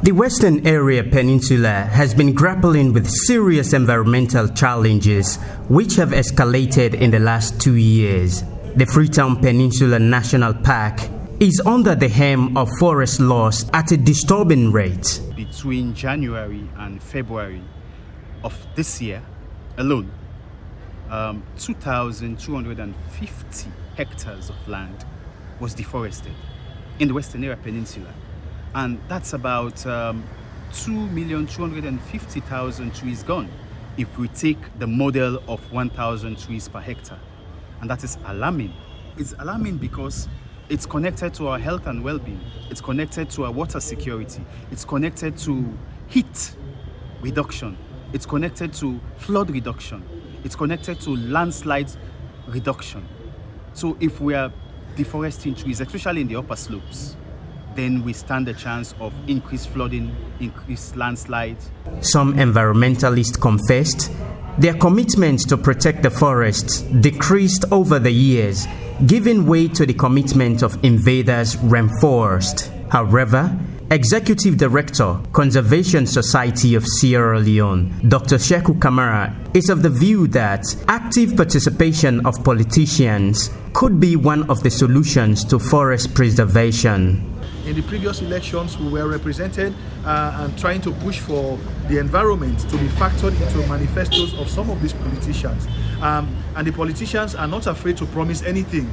The Western Area Peninsula has been grappling with serious environmental challenges which have escalated in the last 2 years. The Freetown Peninsula National Park is under the helm of forest loss at a disturbing rate. Between January and February of this year alone, 2,250 hectares of land was deforested in the Western Area Peninsula. And that's about 2,250,000 trees gone if we take the model of 1,000 trees per hectare. And that is alarming. It's alarming because it's connected to our health and well-being. It's connected to our water security. It's connected to heat reduction. It's connected to flood reduction. It's connected to landslide reduction. So if we are deforesting trees, especially in the upper slopes, then we stand a chance of increased flooding, increased landslides. Some environmentalists confessed their commitment to protect the forests decreased over the years, giving way to the commitment of invaders reinforced. However, Executive Director, Conservation Society of Sierra Leone, Dr. Sheku Kamara, is of the view that active participation of politicians could be one of the solutions to forest preservation. In the previous elections, we were represented and trying to push for the environment to be factored into manifestos of some of these politicians. And the politicians are not afraid to promise anything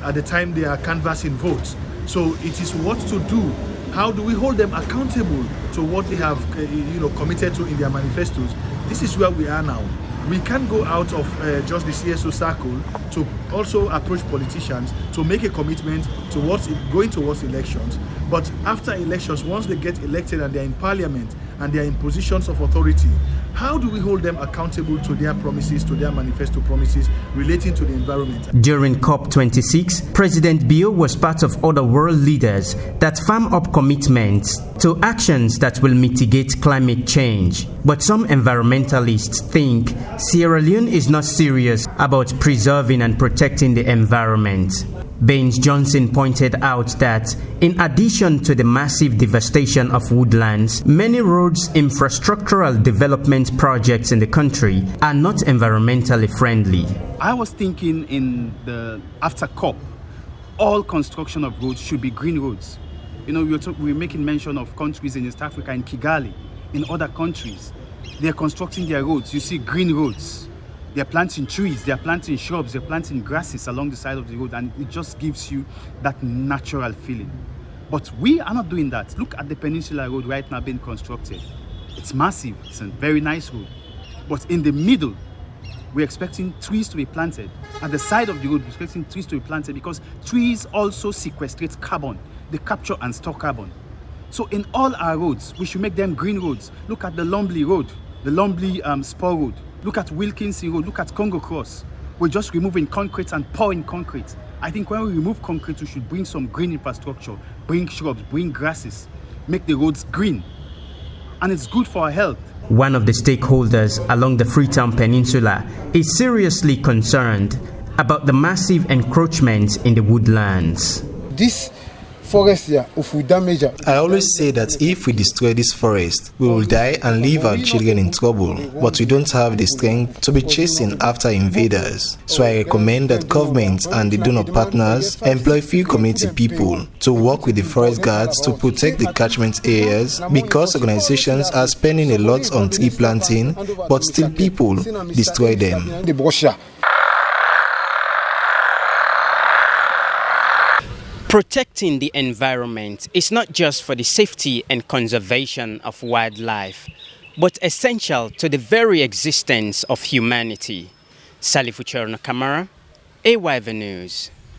at the time they are canvassing votes. So it is what to do. How do we hold them accountable to what they have committed to in their manifestos? This is where we are now. We can't go out of just the CSO circle to also approach politicians to make a commitment towards going towards elections. But after elections, once they get elected and they're in parliament and they're in positions of authority, how do we hold them accountable to their promises, to their manifesto promises relating to the environment? During COP26, President Bio was part of other world leaders that firm up commitments to actions that will mitigate climate change. But some environmentalists think Sierra Leone is not serious about preserving and protecting the environment. Baines Johnson pointed out that in addition to the massive devastation of woodlands, many roads infrastructural development projects in the country are not environmentally friendly. I was thinking after COP, all construction of roads should be green roads. We're making mention of countries in East Africa, in Kigali, in other countries. They're constructing their roads. You see green roads. They're planting trees, they're planting shrubs, they're planting grasses along the side of the road, and it just gives you that natural feeling. But we are not doing that. Look at the Peninsula Road right now being constructed. It's massive, it's a very nice road. But in the middle, we're expecting trees to be planted. At the side of the road, we're expecting trees to be planted because trees also sequestrate carbon. They capture and store carbon. So in all our roads, we should make them green roads. Look at the Lumley Road, the Lumley Spur Road. Look at Wilkinson Road, look at Congo Cross. We're just removing concrete and pouring concrete. I think when we remove concrete, we should bring some green infrastructure, bring shrubs, bring grasses, make the roads green. And it's good for our health. One of the stakeholders along the Freetown Peninsula is seriously concerned about the massive encroachment in the woodlands. This forest here, if we damage it, I always say that if we destroy this forest, we will die and leave our children in trouble. But we don't have the strength to be chasing after invaders. So I recommend that governments and the donor partners employ few community people to work with the forest guards to protect the catchment areas, because organizations are spending a lot on tree planting, but still people destroy them. Protecting the environment is not just for the safety and conservation of wildlife, but essential to the very existence of humanity. Salifu Cherno Kamara, AYV News.